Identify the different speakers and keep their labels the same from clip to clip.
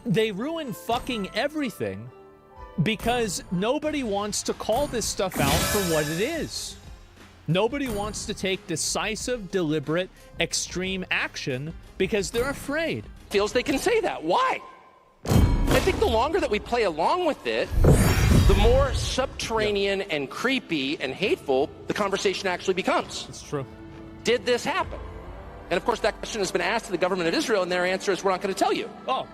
Speaker 1: They ruin fucking everything because nobody wants to call this stuff out for what it is. Nobody wants to take decisive, deliberate, extreme action because they're afraid.
Speaker 2: Feels they can say that. Why? I think the longer that we play along with it, the more subterranean and creepy and hateful the conversation actually becomes.
Speaker 1: It's true.
Speaker 2: Did this happen? And of course, that question has been asked to the government of Israel, and their answer is, we're not going to tell you.
Speaker 1: Oh.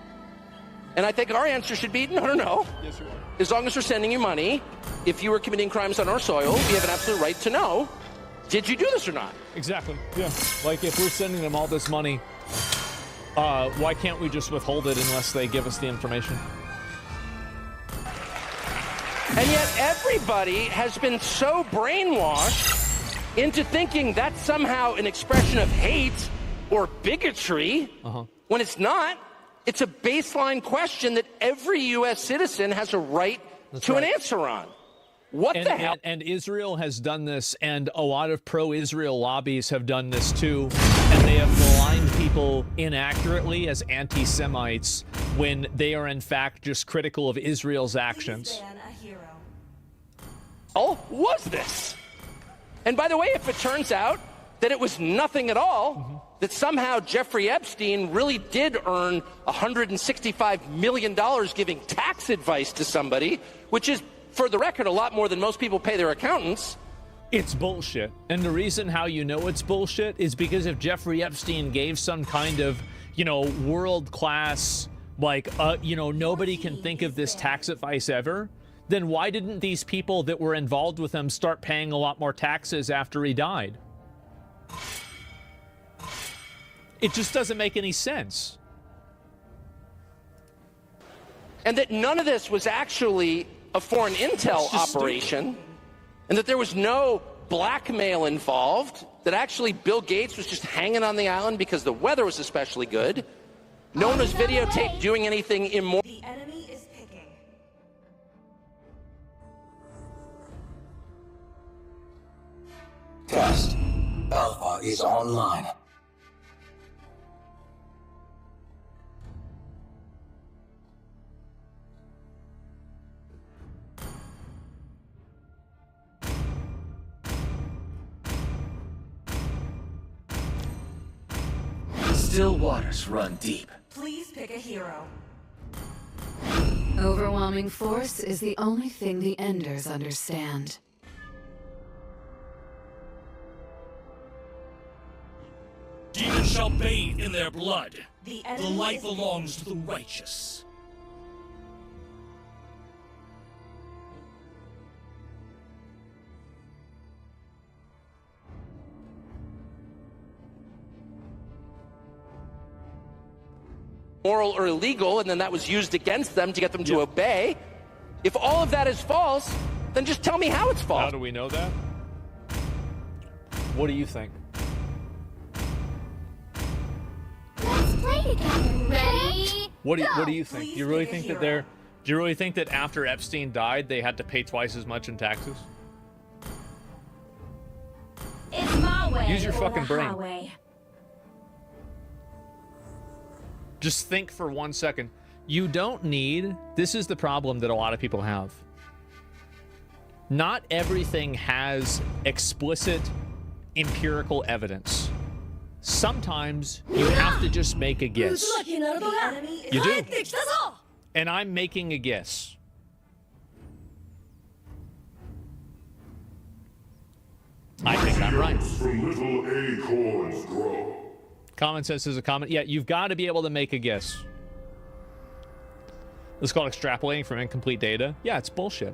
Speaker 2: And I think our answer should be, no, no, no.
Speaker 1: Yes, sir.
Speaker 2: As long as we're sending you money, if you were committing crimes on our soil, we have an absolute right to know, did you do this or not?
Speaker 1: Exactly. Yeah. Like, if we're sending them all this money, why can't we just withhold it unless they give us the information?
Speaker 2: And yet everybody has been so brainwashed into thinking that's somehow an expression of hate or bigotry, when it's not. It's a baseline question that every U.S. citizen has a right to an answer on. What the hell?
Speaker 1: And Israel has done this, and a lot of pro-Israel lobbies have done this too, and they have maligned people inaccurately as anti-Semites when they are in fact just critical of Israel's actions.
Speaker 2: Oh, was this? And by the way, if it turns out that it was nothing at all, that somehow Jeffrey Epstein really did earn $165 million giving tax advice to somebody, which is, for the record, a lot more than most people pay their accountants.
Speaker 1: It's bullshit. And the reason how you know it's bullshit is because if Jeffrey Epstein gave some kind of, you know, world-class, like, you know, nobody can think of this tax advice ever, then why didn't these people that were involved with him start paying a lot more taxes after he died? It just doesn't make any sense.
Speaker 2: And that none of this was actually a foreign intel operation, and that there was no blackmail involved, that actually Bill Gates was just hanging on the island because the weather was especially good. No one was videotaped doing anything immoral.
Speaker 3: The enemy is picking.
Speaker 4: Test. Alpha is online.
Speaker 5: Still waters run deep.
Speaker 3: Please pick a hero.
Speaker 6: Overwhelming force is the only thing the Enders understand.
Speaker 5: Demons shall bathe in their blood.
Speaker 3: The
Speaker 5: The light belongs to the righteous.
Speaker 2: Moral or illegal, and then that was used against them to get them to obey. If all of that is false, then just tell me how it's false.
Speaker 1: How do we know that? What do you think?
Speaker 7: Let's play together. Ready?
Speaker 1: What do you think? Do you really think that do you really think that after Epstein died they had to pay twice as much in taxes?
Speaker 7: It's my way.
Speaker 1: Use your
Speaker 7: or
Speaker 1: fucking
Speaker 7: the
Speaker 1: brain.
Speaker 7: highway.
Speaker 1: Just think for 1 second. You don't need, this is the problem that a lot of people have. Not everything has explicit empirical evidence. Sometimes you have to just make a guess.
Speaker 3: The enemy is
Speaker 1: You do. And I'm making a guess. I think I'm right.
Speaker 8: From little acorns grow.
Speaker 1: Comment says there's a comment. Yeah, you've got to be able to make a guess. It's called extrapolating from incomplete data. Yeah, it's bullshit.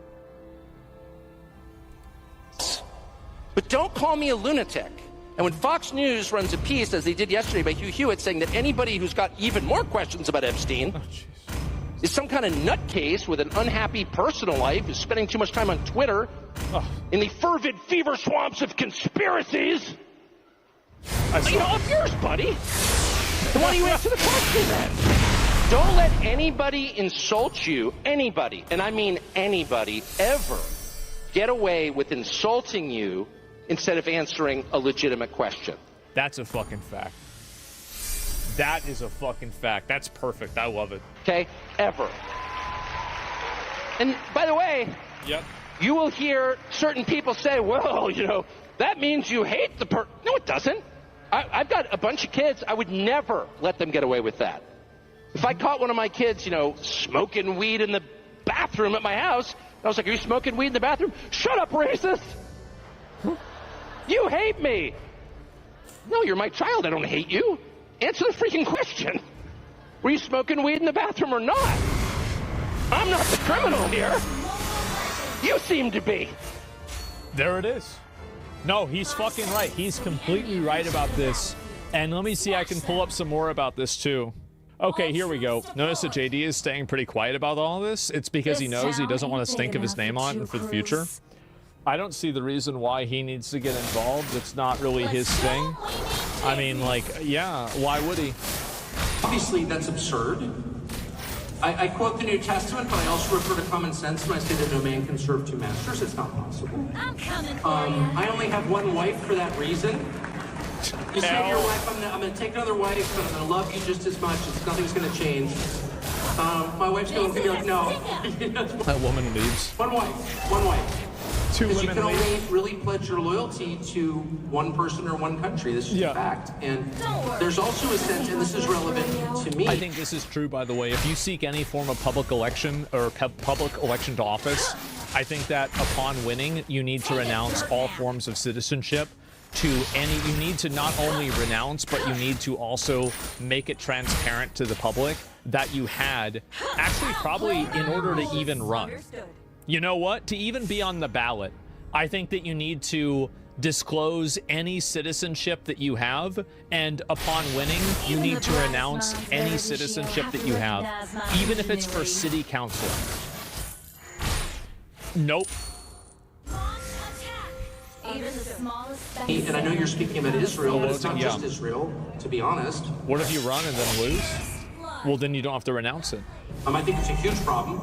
Speaker 2: But don't call me a lunatic. And when Fox News runs a piece, as they did yesterday by Hugh Hewitt, saying that anybody who's got even more questions about Epstein is some kind of nutcase with an unhappy personal life, is spending too much time on Twitter, in the fervid fever swamps of conspiracies. You know, of yours, buddy. Then why don't you answer the question then? Don't let anybody insult you, anybody, and I mean anybody, ever get away with insulting you instead of answering a legitimate question.
Speaker 1: That's a fucking fact. That is a fucking fact. That's perfect. I love it.
Speaker 2: Okay? Ever. And by the way,
Speaker 1: Yep.
Speaker 2: you will hear certain people say, well, you know, that means you hate the person. No, it doesn't. I've got a bunch of kids. I would never let them get away with that. If I caught one of my kids, you know, smoking weed in the bathroom at my house, I was like, are you smoking weed in the bathroom? Shut up, racist. You hate me. No, you're my child. I don't hate you. Answer the freaking question. Were you smoking weed in the bathroom or not? I'm not the criminal here. You seem to be.
Speaker 1: There it is. No, he's fucking right. He's completely right about this. And let me see, I can pull up some more about this too. Okay, here we go. Notice that JD is staying pretty quiet about all this. It's because he knows he doesn't want to stink of his name on it for the future. I don't see the reason why he needs to get involved. It's not really his thing. I mean, like, yeah, why would he?
Speaker 9: Obviously, that's absurd. I quote the New Testament, but I also refer to common sense when I say that no man can serve two masters. It's not possible.
Speaker 7: I'm coming for you.
Speaker 9: I only have one wife for that reason. You say to your wife, I'm going to take another wife, but I'm going to love you just as much. Nothing's going to change. My wife's going to be like, no.
Speaker 1: That woman leaves.
Speaker 9: One wife.
Speaker 1: Two
Speaker 9: Because you
Speaker 1: women
Speaker 9: can
Speaker 1: leave.
Speaker 9: only really pledge your loyalty to one person or one country. This is a fact. And there's also a sense, and this is relevant to me.
Speaker 1: I think this is true, by the way. If you seek any form of public election or public election to office, I think that upon winning, you need to renounce all forms of citizenship to any. You need to not only renounce, but you need to also make it transparent to the public that you had actually probably in order to even run. You know what? To even be on the ballot, I think that you need to disclose any citizenship that you have, and upon winning, you need to renounce any citizenship that you have, even if it's for city council. Nope.
Speaker 7: Even the smallest
Speaker 9: And I know you're speaking about Israel, but it's not just Israel, to be honest.
Speaker 1: What if you run and then lose? Well, then you don't have to renounce it.
Speaker 9: I think it's a huge problem.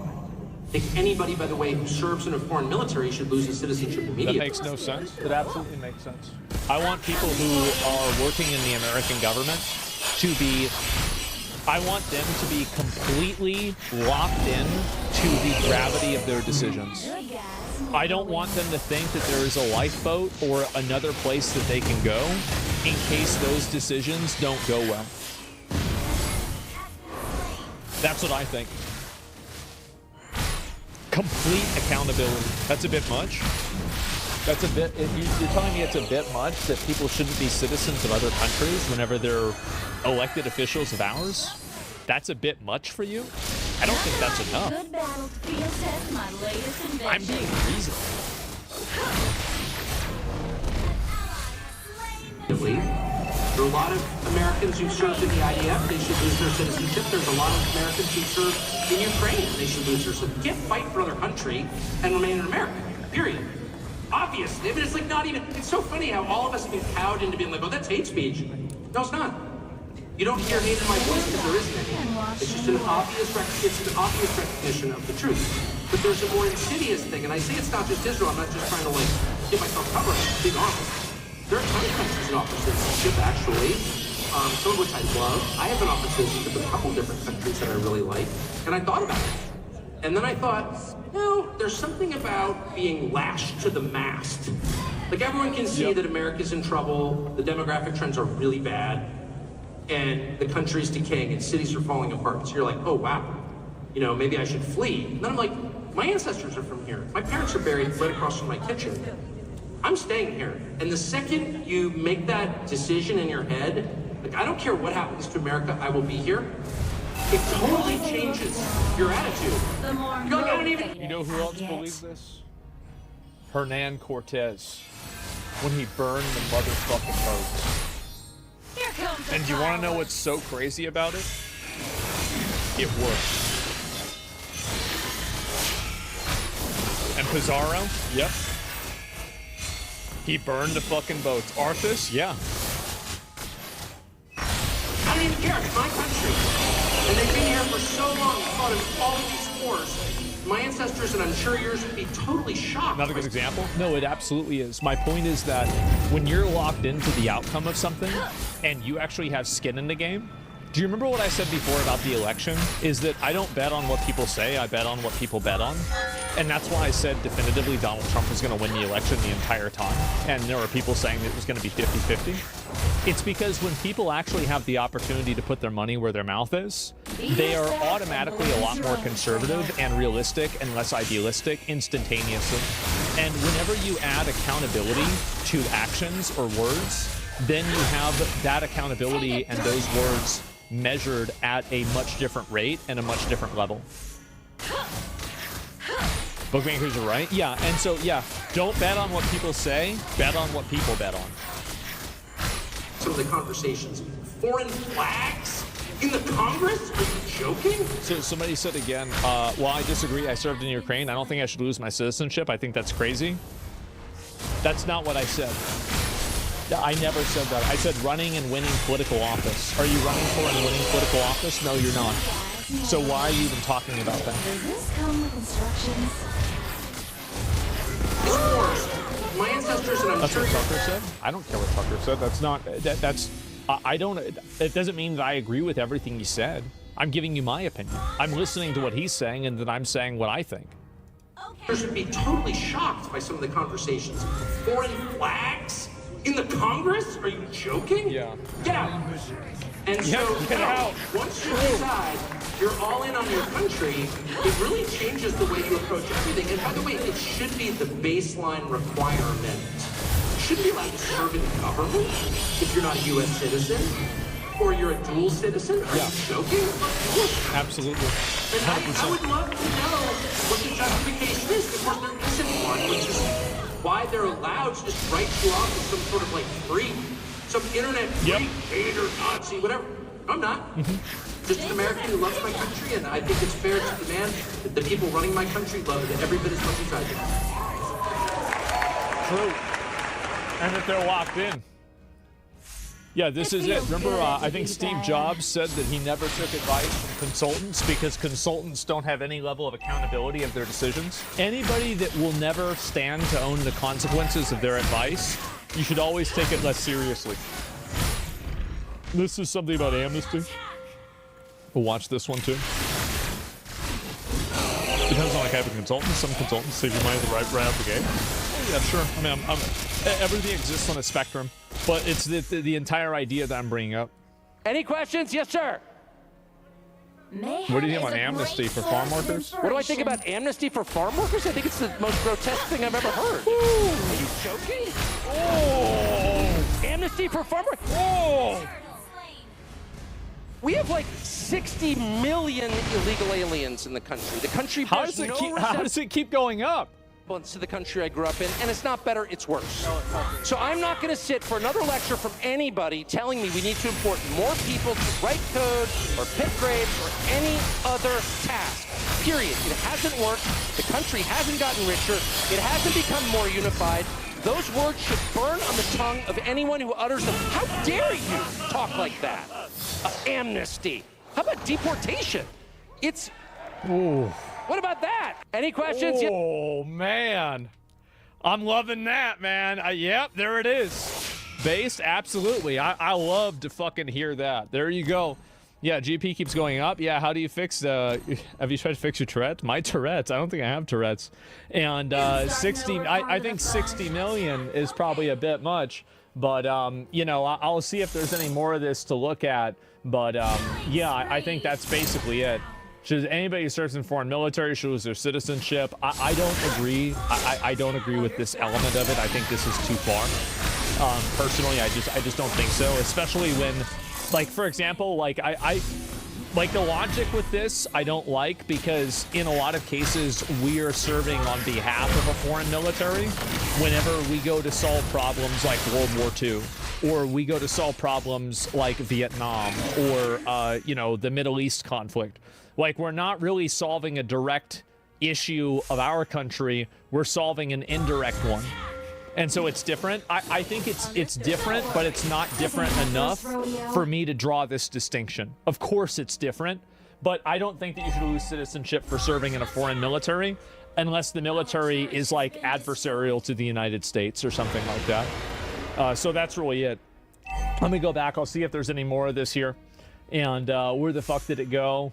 Speaker 9: I think anybody, by the way, who serves in a foreign military should lose his citizenship immediately.
Speaker 1: That makes no sense. It absolutely makes sense. I want people who are working in the American government to be, I want them to be completely locked in to the gravity of their decisions. I don't want them to think that there is a lifeboat or another place that they can go in case those decisions don't go well. That's what I think. Complete accountability. That's a bit much. That's a bit, you're telling me it's a bit much that people shouldn't be citizens of other countries whenever they're elected officials of ours? That's a bit much for you? I don't think that's enough.
Speaker 7: good battle field test my latest invention.
Speaker 1: I'm being reasonable.
Speaker 9: There are a lot of Americans who served in the IDF. They should lose their citizenship. There's a lot of Americans who served in Ukraine. They should lose their citizenship. You can't fight for another country and remain an American, period. Obviously. I mean, it's like not even, it's so funny how all of us have been cowed into being like, oh, that's hate speech. No, it's not. You don't hear hate in my voice because there isn't any. It's just an obvious recognition of the truth. But there's a more insidious thing, and I say it's not just Israel. I'm not just trying to like give myself cover. I'm being honest. There are a ton of countries that offer citizenship, actually, some of which I love. I have an offer citizenship with a couple different countries that I really like, and I thought about it. And then I thought, no, there's something about being lashed to the mast. Like, everyone can see that America's in trouble, the demographic trends are really bad, and the country's decaying and cities are falling apart. So you're like, oh, wow, you know, maybe I should flee. And then I'm like, my ancestors are from here. My parents are buried right across from my kitchen. I'm staying here. And the second you make that decision in your head, like, I don't care what happens to America, I will be here, it totally changes your attitude.
Speaker 7: The more
Speaker 9: You're like, I don't even...
Speaker 1: You know who else believes this? Hernan Cortez. When he burned the motherfucking boats.
Speaker 7: Here comes the
Speaker 1: And do you want to know what's so crazy about it? It worked. And Pizarro? Yep. He burned the fucking boats. Arthas? Yeah.
Speaker 9: I don't even care. It's my country. And they've been here for so long, fought in all of these wars. My ancestors, and I'm sure yours, would be totally shocked.
Speaker 1: Another good example? No, it absolutely is. My point is that when you're locked into the outcome of something and you actually have skin in the game, Do you remember what I said before about the election? Is that I don't bet on what people say, I bet on what people bet on. And that's why I said definitively Donald Trump was going to win the election the entire time. And there are people saying that it was going to be 50-50. It's because when people actually have the opportunity to put their money where their mouth is, they are automatically a lot more conservative and realistic and less idealistic instantaneously. And whenever you add accountability to actions or words, then you have that accountability and those words measured at a much different rate and a much different level. Bookmakers are right. Yeah, and so, yeah, don't bet on what people say, bet on what people bet on.
Speaker 9: Some of the conversations. Foreign flags in the Congress? Are you joking?
Speaker 1: So somebody said again, well, I disagree. I served in Ukraine. I don't think I should lose my citizenship. I think that's crazy. That's not what I said. I never said that. I said running and winning political office. Are you running for and winning political office? No, you're not. So why are you even talking about that?
Speaker 7: Does this come with instructions?
Speaker 9: It's wars. My ancestors, and I'm
Speaker 1: That's
Speaker 9: sure
Speaker 1: what
Speaker 9: you're...
Speaker 1: Tucker said? I don't care what Tucker said. That's not, I don't, it doesn't mean that I agree with everything he said. I'm giving you my opinion. I'm listening to what he's saying and then I'm saying what I think.
Speaker 9: You should be totally shocked by some of the conversations. Foreign flags in the Congress? Are you joking?
Speaker 1: Yeah.
Speaker 9: Get out. And
Speaker 1: Yeah,
Speaker 9: so,
Speaker 1: get out.
Speaker 9: once you decide you're all in on your country, it really changes the way you approach everything. And by the way, it should be the baseline requirement. You shouldn't be allowed to serve in government if you're not a U.S. citizen or you're a dual citizen. Are you joking?
Speaker 1: Absolutely.
Speaker 9: And I would love to know what the justification is. Of course, there isn't one, which is why they're allowed to just write you off as some sort of like freak, some internet freak, hater, Nazi, whatever. I'm not. Just an American who loves my country, and I think it's fair to demand that the people running my country love it every bit as much as I do.
Speaker 1: True. And that they're locked in. Yeah, this is it. Remember, I think Steve Jobs said that he never took advice from consultants because consultants don't have any level of accountability of their decisions. Anybody that will never stand to own the consequences of their advice, you should always take it less seriously. This is something about amnesty. We'll watch this one too. Depends on the type of consultant. Some consultants save your money right out the gate. Yeah, sure. I mean, everything exists on a spectrum, but it's the entire idea that I'm bringing up.
Speaker 2: Any questions? Yes, sir.
Speaker 1: What do you think about amnesty for farm workers?
Speaker 2: What do I think about amnesty for farm workers? I think it's the most grotesque thing I've ever heard. Are you joking?
Speaker 1: Oh!
Speaker 2: Amnesty for farm workers?
Speaker 1: Oh!
Speaker 2: We have like 60 million illegal aliens in the country. The country
Speaker 1: How
Speaker 2: bears
Speaker 1: does it keep going up?
Speaker 2: to the country I grew up in, and it's not better, it's worse. So I'm not going to sit for another lecture from anybody telling me we need to import more people to write code or pick grades or any other task. Period. It hasn't worked. The country hasn't gotten richer. It hasn't become more unified. Those words should burn on the tongue of anyone who utters them. How dare you talk like that? Amnesty. How about deportation? It's...
Speaker 1: Ooh.
Speaker 2: What about that? Any questions?
Speaker 1: Oh, man. I'm loving that, man. Yep, there it is. Based? Absolutely. I love to fucking hear that. There you go. Yeah, GP keeps going up. Yeah, how do you fix have you tried to fix your Tourette's? My Tourette's? I don't think I have Tourette's. And 60, I think 60 million is probably a bit much. But, you know, I'll see if there's any more of this to look at. But, yeah, I think that's basically it. Should anybody who serves in foreign military should lose their citizenship? I don't agree. I don't agree with this element of it. I think this is too far. Personally, I just don't think so. Especially when, like, for example, like like the logic with this, I don't like, because in a lot of cases we are serving on behalf of a foreign military whenever we go to solve problems like World War II, or we go to solve problems like Vietnam, or you know, the Middle East conflict. Like, we're not really solving a direct issue of our country, we're solving an indirect one. And so it's different. I think it's different, but it's not different enough for me to draw this distinction. Of course it's different, but I don't think that you should lose citizenship for serving in a foreign military unless the military is like adversarial to the United States or something like that. So that's really it. Let me go back. I'll see if there's any more of this here. And where the fuck did it go?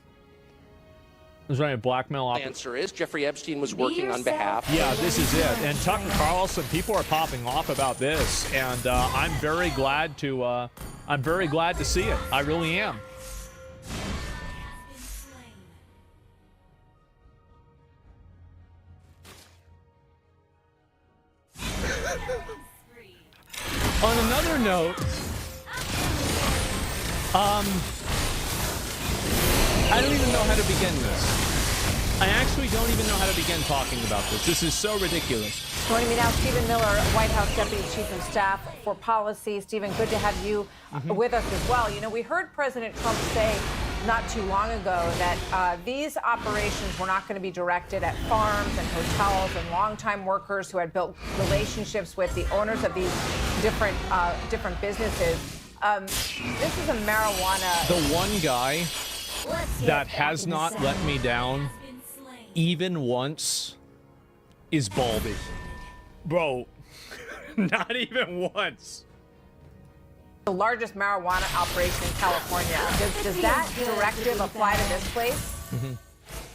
Speaker 1: I was running a blackmail
Speaker 2: The answer is Jeffrey Epstein was working on behalf.
Speaker 1: Yeah, this is it. And Tucker Carlson, people are popping off about this, and I'm very glad to see it. I really am. On another note, I don't even know how to begin this. I actually don't even know how to begin talking about this. This is so ridiculous.
Speaker 10: Joining me now, Stephen Miller, White House Deputy Chief of Staff for Policy. Stephen, good to have you with us as well. You know, we heard President Trump say not too long ago that these operations were not going to be directed at farms and hotels and longtime workers who had built relationships with the owners of these different businesses. This is a marijuana.
Speaker 1: The one guy that has not let me down even once is Baldy. Bro, not even once.
Speaker 10: The largest marijuana operation in California. Does that directive apply to this place?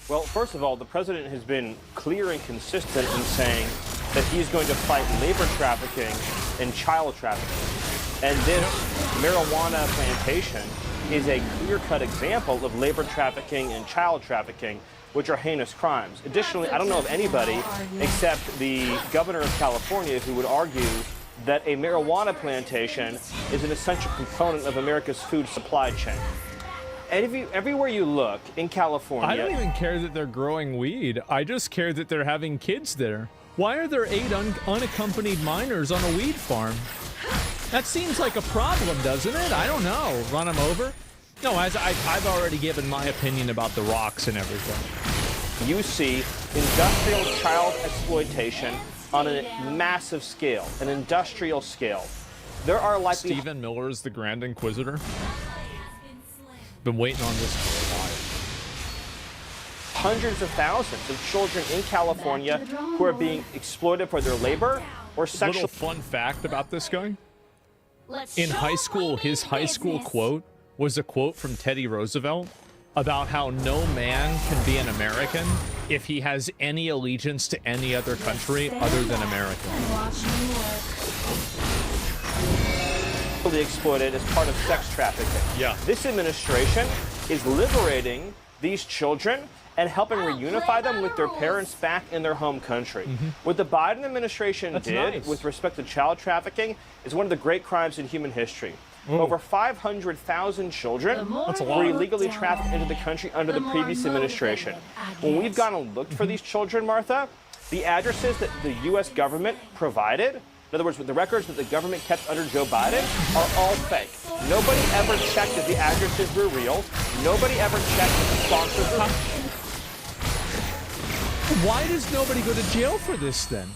Speaker 11: Well, first of all, the president has been clear and consistent in saying that he's going to fight labor trafficking and child trafficking. And this marijuana plantation is a clear-cut example of labor trafficking and child trafficking, which are heinous crimes. Additionally, I don't know of anybody except the governor of California who would argue that a marijuana plantation is an essential component of America's food supply chain. And everywhere you look in California...
Speaker 1: I don't even care that they're growing weed. I just care that they're having kids there. Why are there 8 unaccompanied minors on a weed farm? That seems like a problem, doesn't it? I don't know. Run them over? No, I've already given my opinion about the rocks and everything.
Speaker 11: You see industrial child exploitation on a massive scale, an industrial scale. There are likely...
Speaker 1: Stephen Miller is the Grand Inquisitor. Been waiting on this for a while.
Speaker 11: Hundreds of thousands of children in California who are being exploited for their labor or sexual...
Speaker 1: Little fun fact about this guy. In high school, his high school quote was a quote from Teddy Roosevelt about how no man can be an American if he has any allegiance to any other country other than America.
Speaker 11: Exploited as part of sex trafficking.
Speaker 1: Yeah.
Speaker 11: This administration is liberating these children and helping reunify them with their parents back in their home country. What the Biden administration did with respect to child trafficking is one of the great crimes in human history. Over 500,000 children were illegally trafficked into the country under the previous administration. When we've gone and looked for these children, Martha, the addresses that the U.S. government provided, in other words, the records that the government kept under Joe Biden, are all fake. Nobody ever checked if the addresses were real. Nobody ever checked if the sponsors were real.
Speaker 1: Why does nobody go to jail for this then?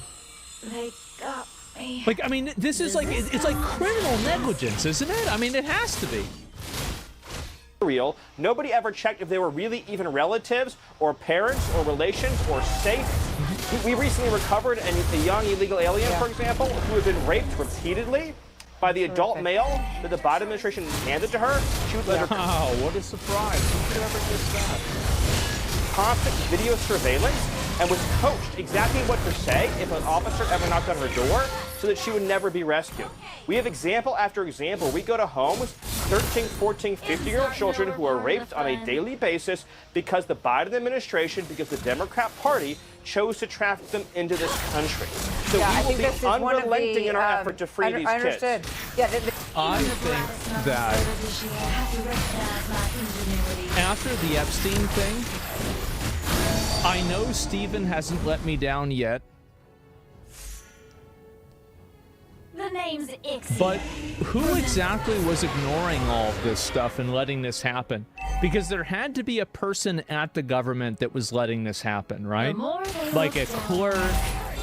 Speaker 3: They got me.
Speaker 1: Like, I mean, this is like, it's like criminal negligence, isn't it? I mean, it has to be.
Speaker 11: Real. Nobody ever checked if they were really even relatives or parents or relations or safe. We recently recovered a young illegal alien, for example, who had been raped repeatedly by the adult male that the Biden administration handed to her. She was under...
Speaker 1: Wow, what a surprise. Who could ever guess that?
Speaker 11: Constant video surveillance and was coached exactly what to say if an officer ever knocked on her door so that she would never be rescued. We have example after example. We go to homes, 13, 14, 15-year-old children who are raped on a daily basis because the Biden administration, because the Democrat Party chose to traffic them into this country. So we will be unrelenting in our effort to free these kids.
Speaker 10: Yeah,
Speaker 1: I think that after the Epstein thing, I know Stephen hasn't let me down yet.
Speaker 3: The name's Ixie.
Speaker 1: But who exactly was ignoring all of this stuff and letting this happen? Because there had to be a person at the government that was letting this happen, right? Like a clerk,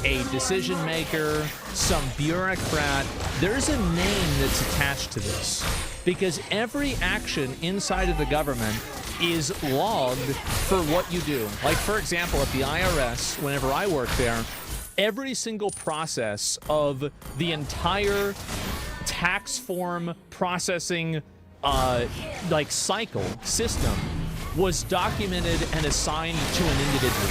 Speaker 1: a decision maker, some bureaucrat. There's a name that's attached to this. Because every action inside of the government is logged for what you do. Like, for example, at the IRS, whenever I worked there, every single process of the entire tax form processing like cycle system was documented and assigned to an individual.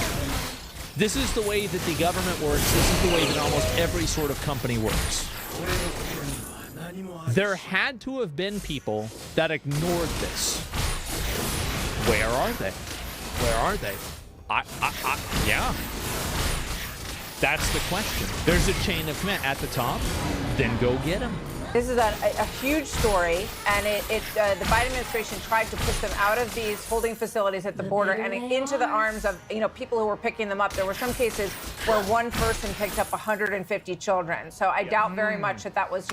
Speaker 1: This is the way that the government works. This is the way that almost every sort of company works. There had to have been people that ignored this. Where are they? Where are they? Yeah. That's the question. There's a chain of command at the top. Then go get them.
Speaker 10: This is a huge story, and the Biden administration tried to push them out of these holding facilities at the border and into the arms of people who were picking them up. There were some cases where one person picked up 150 children. So I doubt very much that was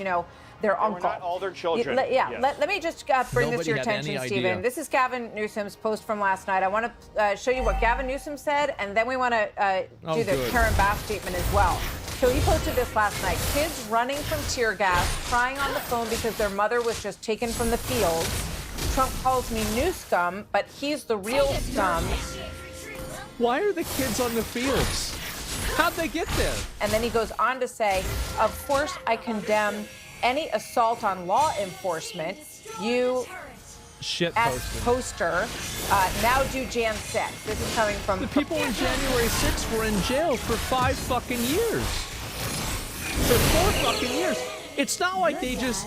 Speaker 10: their uncle.
Speaker 11: Not all their children.
Speaker 10: Let me just bring this to your attention, Stephen. This is Gavin Newsom's post from last night. I want to show you what Gavin Newsom said, and then we want to do the Karen Bass statement as well. So he posted this last night. Kids running from tear gas, crying on the phone because their mother was just taken from the field. Trump calls me new scum, but he's the real scum.
Speaker 1: Why are the kids on the fields? How'd they get there?
Speaker 10: And then he goes on to say, of course I condemn any assault on law enforcement. You
Speaker 1: shit
Speaker 10: poster. Now do Jan 6. This is coming from
Speaker 1: the people on January 6th were in jail for 5 fucking years. For 4 fucking years. It's not like they just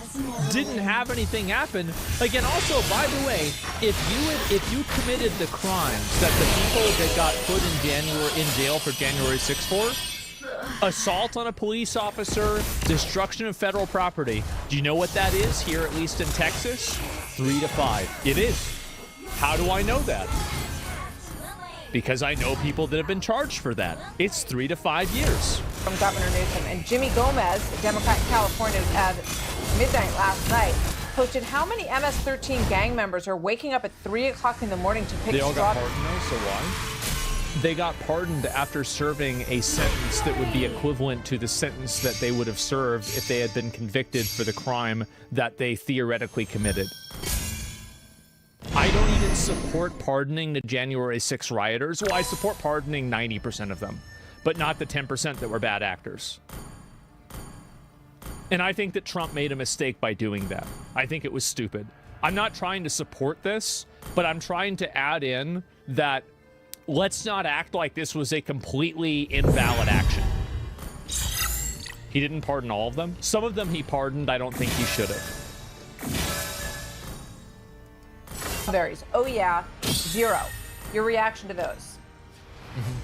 Speaker 1: didn't have anything happen. Again, also, by the way, if you committed the crimes that the people that got put in jail for January 6th for, assault on a police officer, destruction of federal property, do you know what that is here, at least in Texas? 3 to 5. It is. How do I know that? Because I know people that have been charged for that. It's 3 to 5 years.
Speaker 10: From Governor Newsom. And Jimmy Gomez, a Democrat in California, at midnight last night, posted how many MS-13 gang members are waking up at 3 o'clock in the morning to pick
Speaker 1: They all got
Speaker 10: strawberries.
Speaker 1: pardoned, though, so why? They got pardoned after serving a sentence that would be equivalent to the sentence that they would have served if they had been convicted for the crime that they theoretically committed. I don't even support pardoning the January 6 rioters. Well, I support pardoning 90% of them, but not the 10% that were bad actors. And I think that Trump made a mistake by doing that. I think it was stupid. I'm not trying to support this, but I'm trying to add in that let's not act like this was a completely invalid action. He didn't pardon all of them. Some of them he pardoned. I don't think he should have.
Speaker 10: Varies. Oh yeah, 0. Your reaction to those?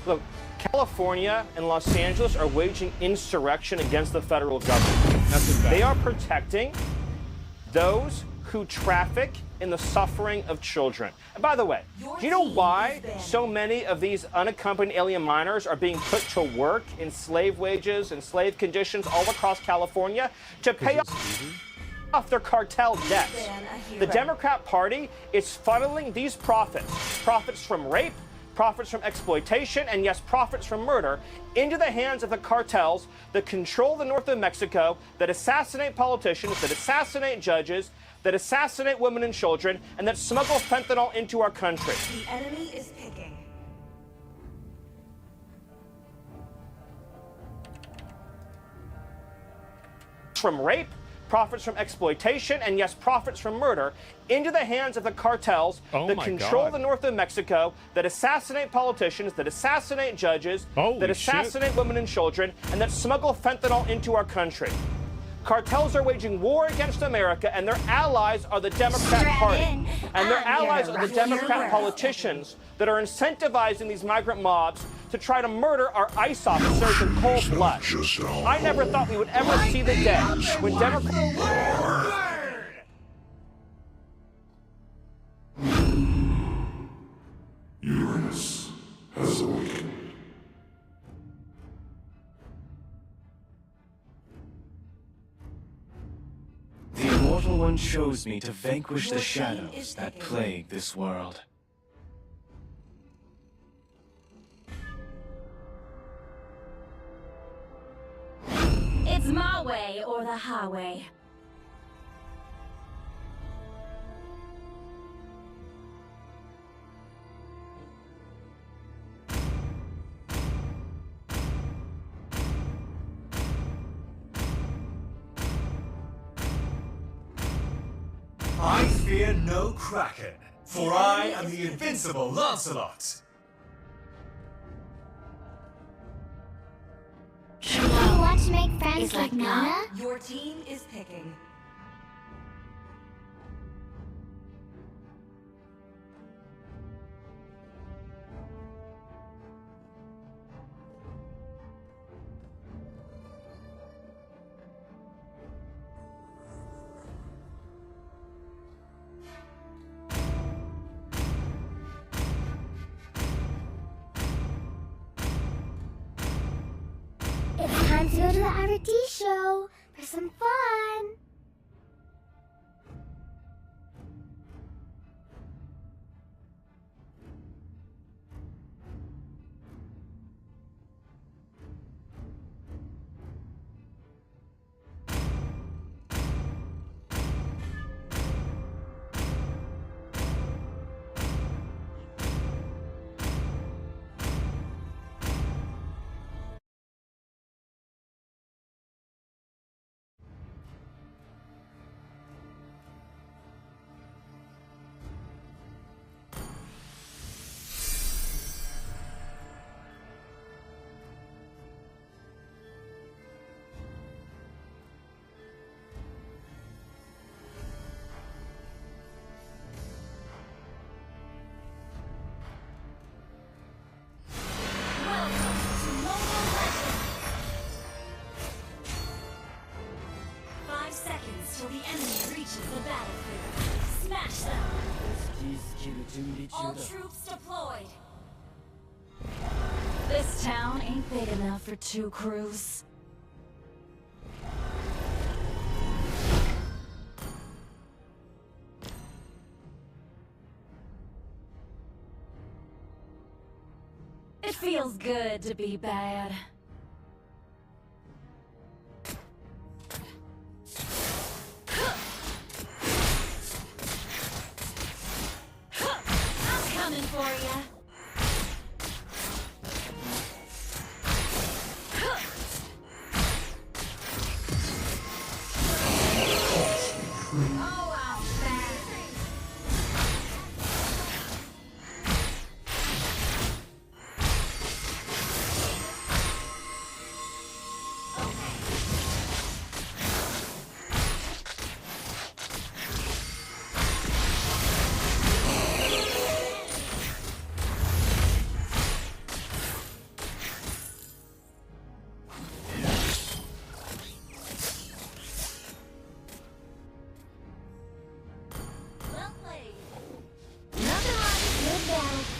Speaker 11: Look, California and Los Angeles are waging insurrection against the federal government. They are protecting those who traffic in the suffering of children. And by the way, do you know why so many of these unaccompanied alien minors are being put to work in slave wages and slave conditions all across California to pay off their cartel debts? The Democrat Party is funneling these profits from rape, profits from exploitation, and yes, profits from murder, into the hands of the cartels that control the north of Mexico, that assassinate politicians, that assassinate judges, that assassinate women and children, and that smuggle fentanyl into our country.
Speaker 3: The enemy is picking.
Speaker 11: From rape, profits from exploitation, and yes, profits from murder, into the hands of the cartels that control the north of Mexico, that assassinate politicians, that assassinate judges, that assassinate women and children, and that smuggle fentanyl into our country. Cartels are waging war against America, and their allies are the Democrat Party. And their allies are the Democrat politicians that are incentivizing these migrant mobs to try to murder our ICE officers in cold blood. I never thought we would ever see the day when Democrats...
Speaker 8: Uranus has awakened.
Speaker 12: The Immortal One chose me to vanquish the shadows that plague this world.
Speaker 3: It's my way or the highway.
Speaker 13: I fear no kraken, for I am the invincible Lancelot.
Speaker 7: You want to make friends like Nana?
Speaker 3: Your team is picking.
Speaker 7: It's time to go to the RT show for some fun.
Speaker 3: Till the enemy reaches the battlefield. Smash them! All troops deployed! This town ain't big enough for 2 crews. It feels good to be bad. Coming for ya. Oh, I'm bad.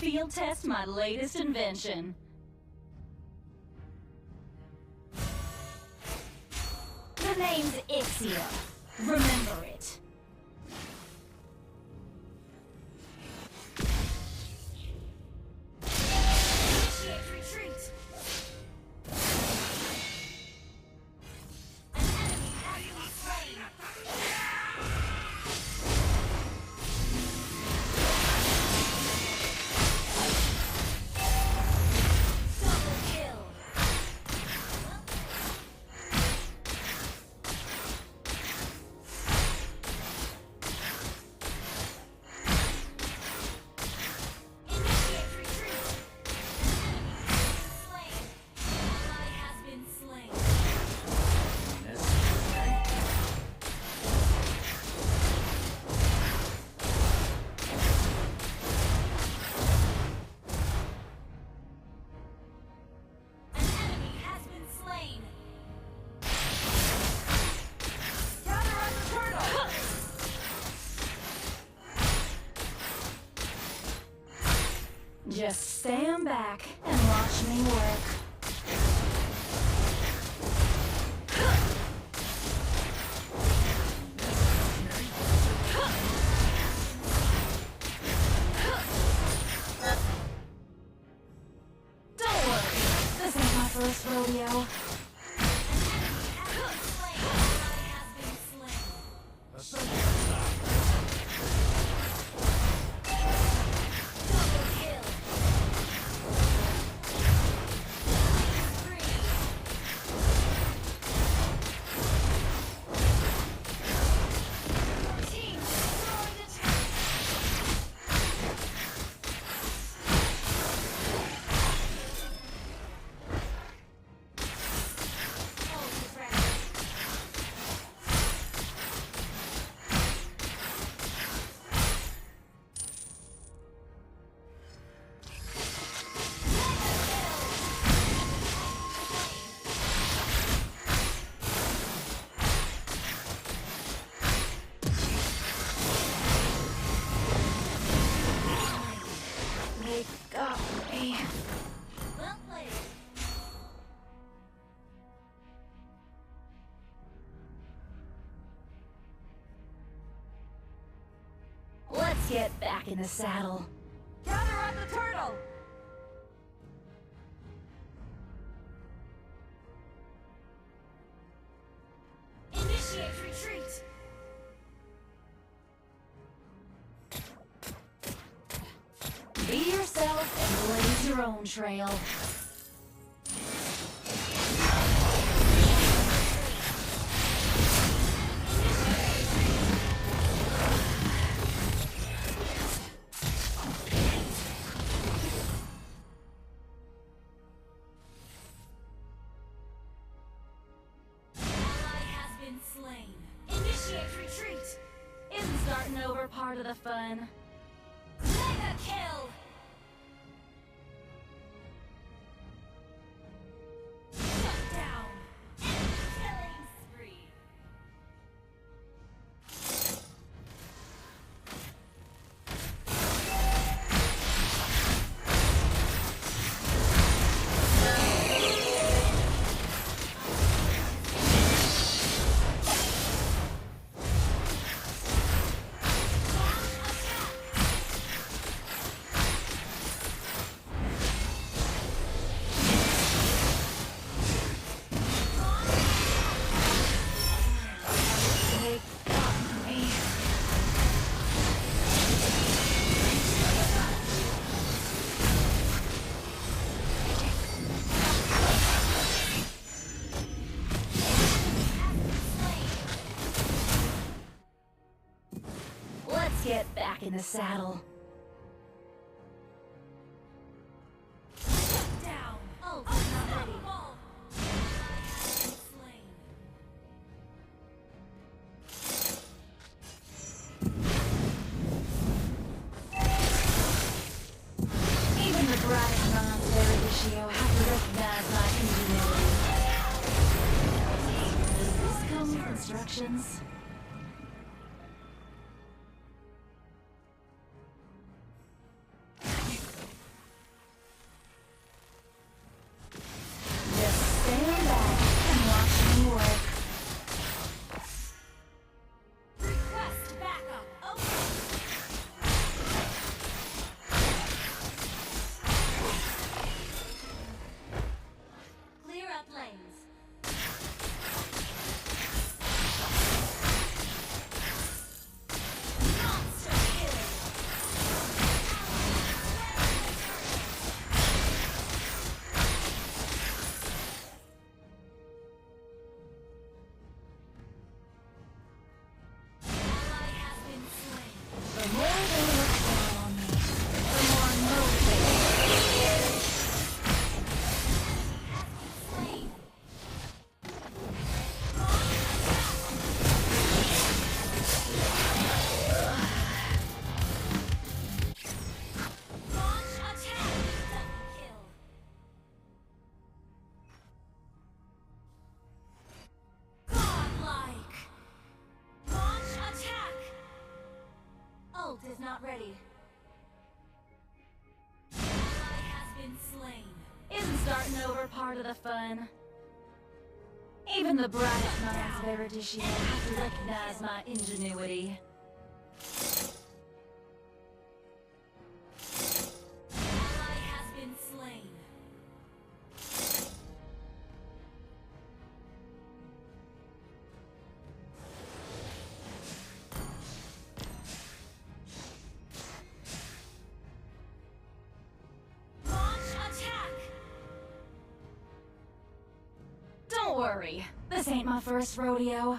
Speaker 3: Field test my latest invention. The name's Ixia. Remember it. Initiate retreat. An enemy has been slain. Just stand back and watch me work. Don't worry, this ain't my first rodeo. Team They got me. Well played. Let's get back in the saddle. Gather on the turtle! Initiate retreat! Be yourself and blaze your own trail. Slain. Initiate retreat! Isn't starting over part of the fun? Mega kill! Shut down! Killing spree! Let's get back in the saddle. Down. Oh, not ready. Slain. Even the brightest non-Veridiccio have to recognize my ingenuity. Does this come with instructions? Is not ready. Ally has been slain. Isn't starting over part of the fun? Even the brightest minds of Veridiccio have to recognize my ingenuity. Ally has been slain. Don't worry, this ain't my first rodeo.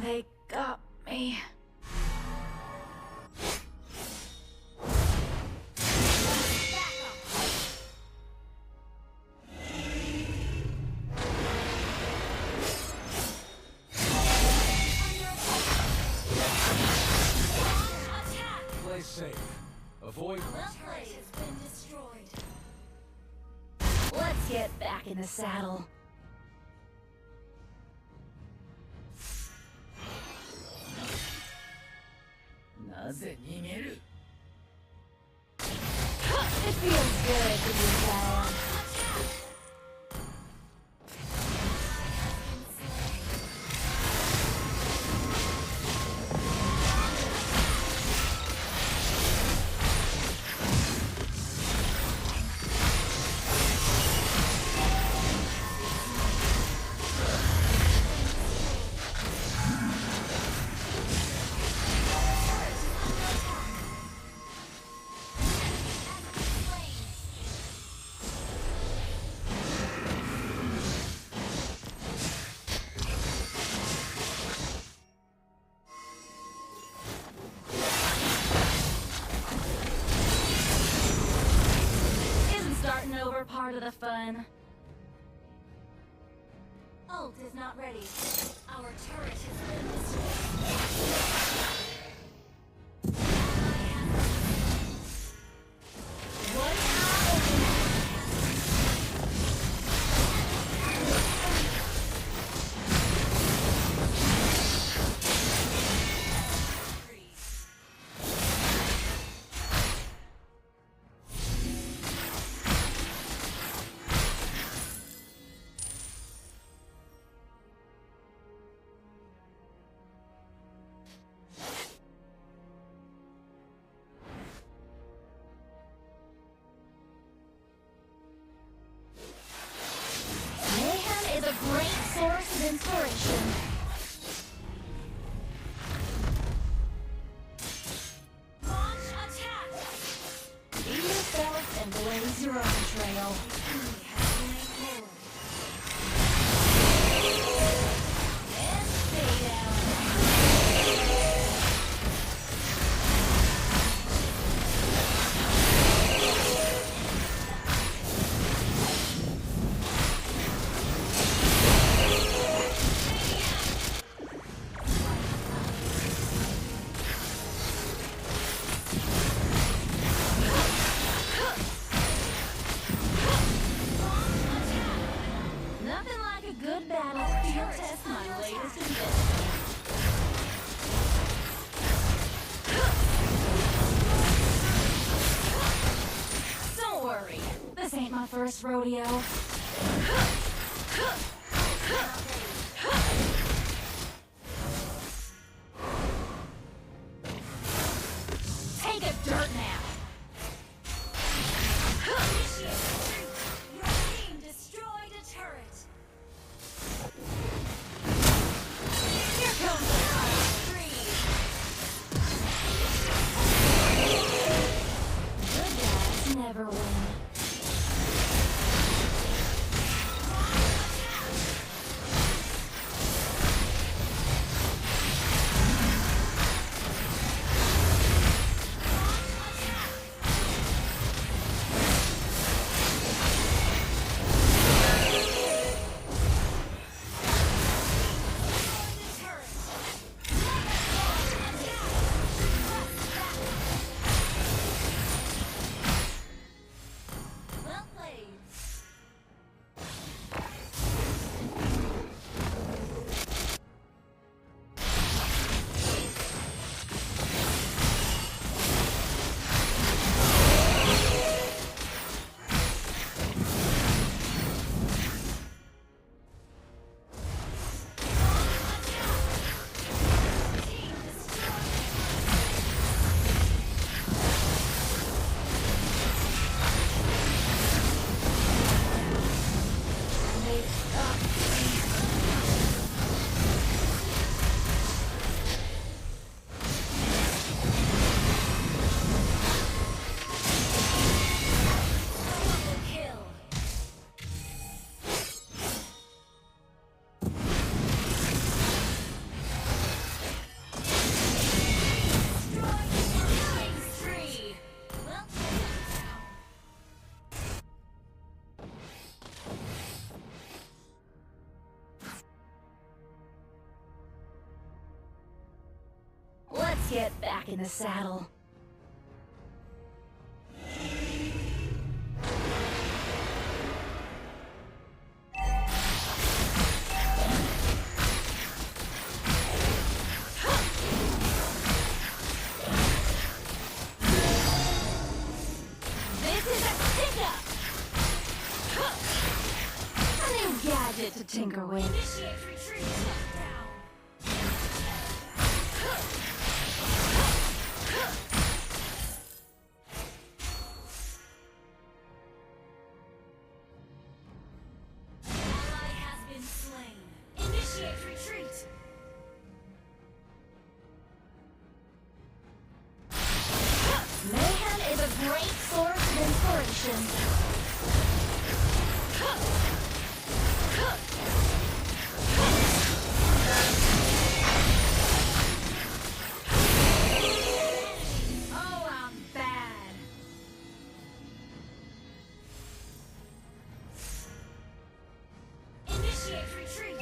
Speaker 3: They got me.
Speaker 13: safe. Avoid.
Speaker 3: Well played has been destroyed. Let's get back in the saddle. It feels good to be bad. Over part of the fun. Ult is not ready. Our turret has been destroyed. Source of inspiration. Launch attack! Be yourself and blaze your own trail. And stay down. Good battle field test my latest invention. Don't worry, this ain't my first rodeo. Take a dirt nap. Your team destroyed a turret. Here comes the final three. Good guys never win. Let's get back in the saddle. tinker with. Initiate retreat. Ally has been slain. Initiate retreat. Mayhem is a great source of inspiration. Oh, I'm bad. Initiate retreat.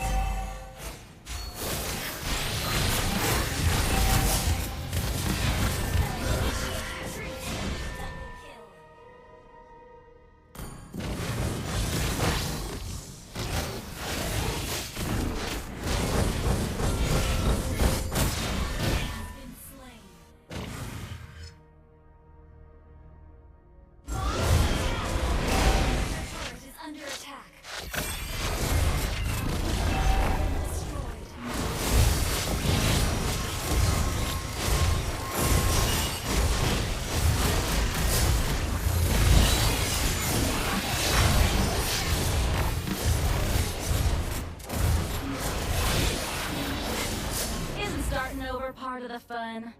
Speaker 3: Part of the fun.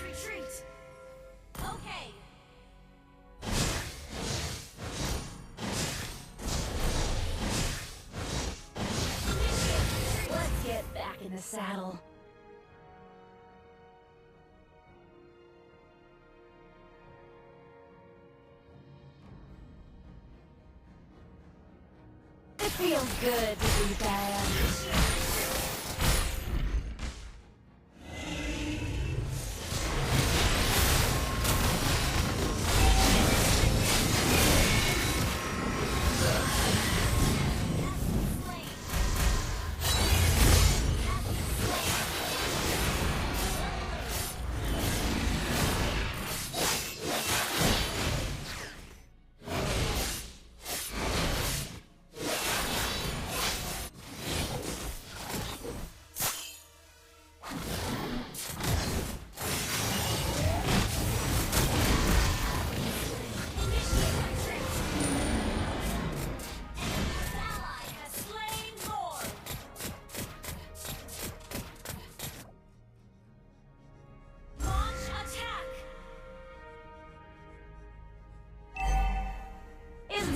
Speaker 3: Retreat. Okay. Let's get back in the saddle. It feels good to be bad.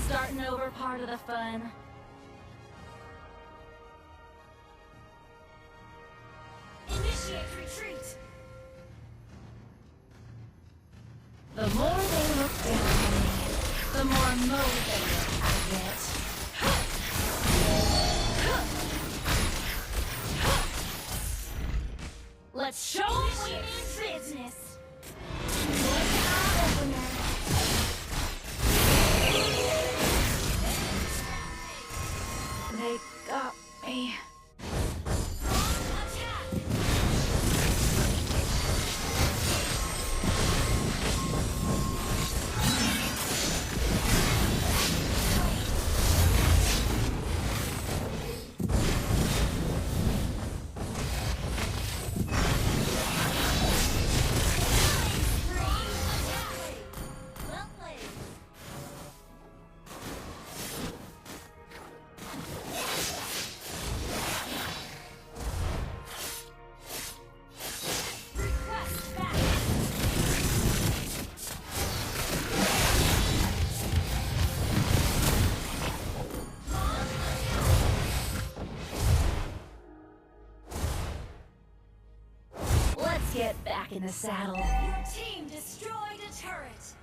Speaker 3: Starting over part of the fun. Initiate retreat. The more they look down on me, the more motivated I get. Let's show them we mean business. What's our opener? They got me. back in the saddle. Your team destroyed a turret.